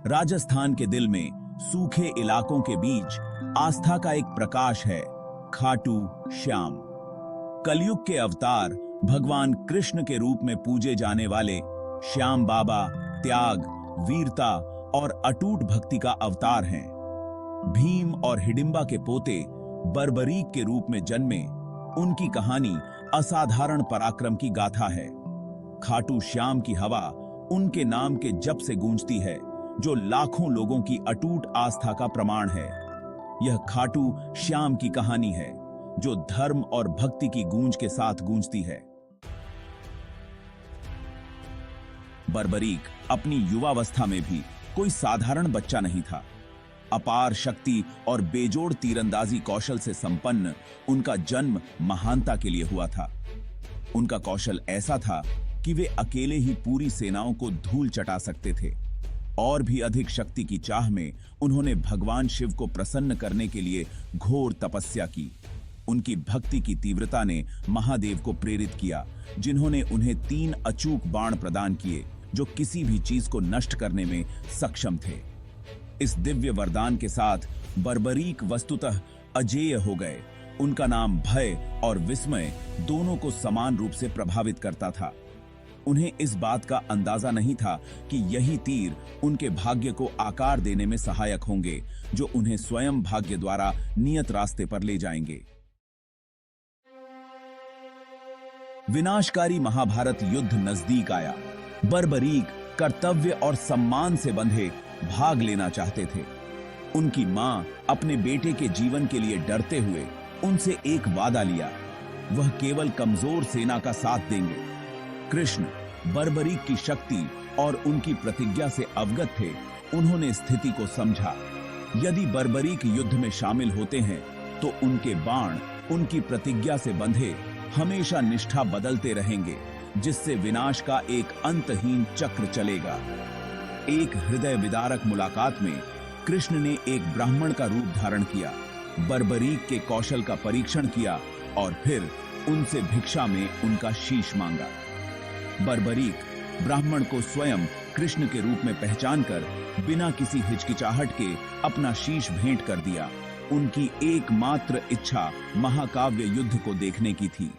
राजस्थान के दिल में सूखे इलाकों के बीच आस्था का एक प्रकाश है, खाटू श्याम। कलयुग के अवतार भगवान कृष्ण के रूप में पूजे जाने वाले श्याम बाबा त्याग, वीरता और अटूट भक्ति का अवतार हैं। भीम और हिडिंबा के पोते बर्बरीक के रूप में जन्मे, उनकी कहानी असाधारण पराक्रम की गाथा है। खाटू श्याम की हवा उनके नाम के जप से गूंजती है, जो लाखों लोगों की अटूट आस्था का प्रमाण है। यह खाटू श्याम की कहानी है, जो धर्म और भक्ति की गूंज के साथ गूंजती है। बर्बरीक अपनी युवावस्था में भी कोई साधारण बच्चा नहीं था। अपार शक्ति और बेजोड़ तीरंदाजी कौशल से संपन्न उनका जन्म महानता के लिए हुआ था। उनका कौशल ऐसा था कि वे अकेले ही पूरी सेनाओं को धूल चटा सकते थे। और भी अधिक शक्ति की चाह में उन्होंने भगवान शिव को प्रसन्न करने के लिए घोर तपस्या की। उनकी भक्ति की तीव्रता ने महादेव को प्रेरित किया, जिन्होंने उन्हें 3 अचूक बाण प्रदान किए, जो किसी भी चीज को नष्ट करने में सक्षम थे। इस दिव्य वरदान के साथ बर्बरीक वस्तुतः अजेय हो गए। उनका नाम भय और विस्मय दोनों को समान रूप से प्रभावित करता था। उन्हें इस बात का अंदाजा नहीं था कि यही तीर उनके भाग्य को आकार देने में सहायक होंगे, जो उन्हें स्वयं भाग्य द्वारा नियत रास्ते पर ले जाएंगे। विनाशकारी महाभारत युद्ध नजदीक आया। बर्बरीक कर्तव्य और सम्मान से बंधे भाग लेना चाहते थे। उनकी मां अपने बेटे के जीवन के लिए डरते हुए उनसे एक वादा लिया, वह केवल कमजोर सेना का साथ देंगे। कृष्ण बर्बरीक की शक्ति और उनकी प्रतिज्ञा से अवगत थे। उन्होंने स्थिति को समझा। यदि बर्बरीक युद्ध में शामिल होते हैं तो उनके बाण उनकी प्रतिज्ञा से बंधे हमेशा निष्ठा बदलते रहेंगे, जिससे विनाश का एक अंतहीन चक्र चलेगा। एक हृदय विदारक मुलाकात में कृष्ण ने एक ब्राह्मण का रूप धारण किया, बर्बरीक के कौशल का परीक्षण किया और फिर उनसे भिक्षा में उनका शीश मांगा। बर्बरीक ब्राह्मण को स्वयं कृष्ण के रूप में पहचानकर बिना किसी हिचकिचाहट के अपना शीश भेंट कर दिया। उनकी एकमात्र इच्छा महाकाव्य युद्ध को देखने की थी।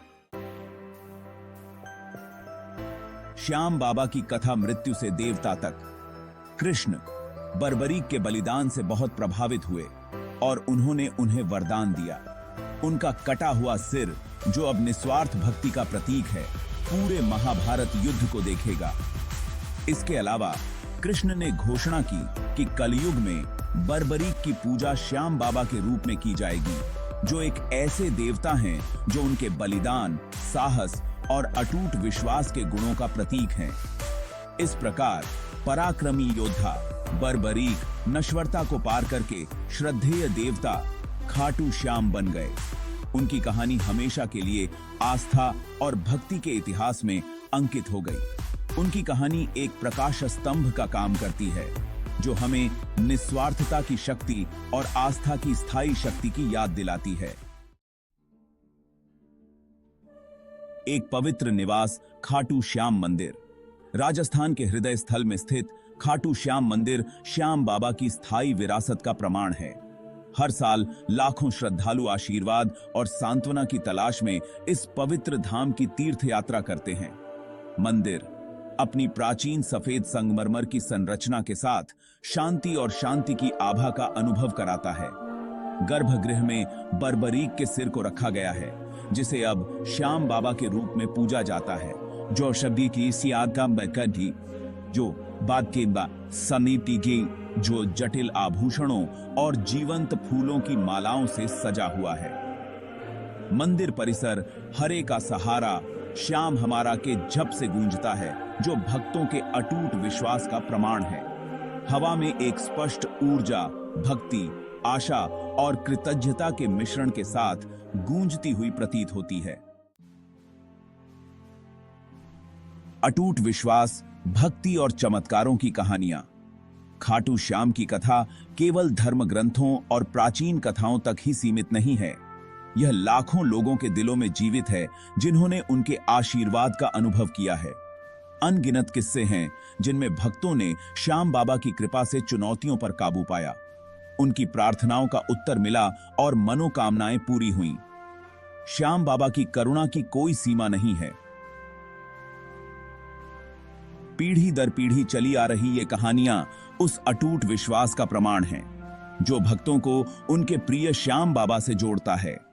श्याम बाबा की कथा मृत्यु से देवता तक। कृष्ण बर्बरीक के बलिदान से बहुत प्रभावित हुए और उन्होंने उन्हें वरदान दिया। उनका कटा हुआ सिर, जो अब निस्वार्थ भक्ति का प्रतीक है, पूरे महाभारत युद्ध को देखेगा। इसके अलावा कृष्ण ने घोषणा की कि कलयुग में बर्बरीक की पूजा श्याम बाबा के रूप में की जाएगी, जो एक ऐसे देवता हैं जो उनके बलिदान, साहस और अटूट विश्वास के गुणों का प्रतीक हैं। इस प्रकार पराक्रमी योद्धा बर्बरीक नश्वरता को पार करके श्रद्धेय देवता खाटू श्याम बन गए। उनकी कहानी हमेशा के लिए आस्था और भक्ति के इतिहास में अंकित हो गई। उनकी कहानी एक प्रकाश स्तंभ का काम करती है, जो हमें निस्वार्थता की शक्ति और आस्था की स्थायी शक्ति की याद दिलाती है। एक पवित्र निवास खाटू श्याम मंदिर। राजस्थान के हृदय स्थल में स्थित खाटू श्याम मंदिर श्याम बाबा की स्थायी विरासत का प्रमाण है। हर साल लाखों श्रद्धालु आशीर्वाद और सांत्वना की तलाश में इस पवित्र धाम की तीर्थ यात्रा करते हैं। मंदिर अपनी प्राचीन सफेद संगमरमर की संरचना के साथ शांति और शांति की आभा का अनुभव कराता है। गर्भगृह में बर्बरीक के सिर को रखा गया है, जिसे अब श्याम बाबा के रूप में पूजा जाता है, जो शब्दी की सियागा बैकडी, जो बाद के समीपी की, जो जटिल आभूषणों और जीवंत फूलों की मालाओं से सजा हुआ है। मंदिर परिसर हरे का सहारा श्याम हमारा के जप से गूंजता है, जो भक्तों के अटूट विश्वास का प्रमाण है। हवा में एक स्पष्ट ऊर्जा, भक्ति, आशा और कृतज्ञता के मिश्रण के साथ गूंजती हुई प्रतीत होती है। अटूट विश्वास, भक्ति और चमत्कारों की कहानियां। खाटू श्याम की कथा केवल धर्म ग्रंथों और प्राचीन कथाओं तक ही सीमित नहीं है। यह लाखों लोगों के दिलों में जीवित है, जिन्होंने उनके आशीर्वाद का अनुभव किया है। अनगिनत किस्से हैं जिनमें भक्तों ने श्याम बाबा की कृपा से चुनौतियों पर काबू पाया, उनकी प्रार्थनाओं का उत्तर मिला और मनोकामनाएं पूरी हुईं। श्याम बाबा की करुणा की कोई सीमा नहीं है। पीढ़ी दर पीढ़ी चली आ रही ये कहानियां उस अटूट विश्वास का प्रमाण हैं जो भक्तों को उनके प्रिय श्याम बाबा से जोड़ता है।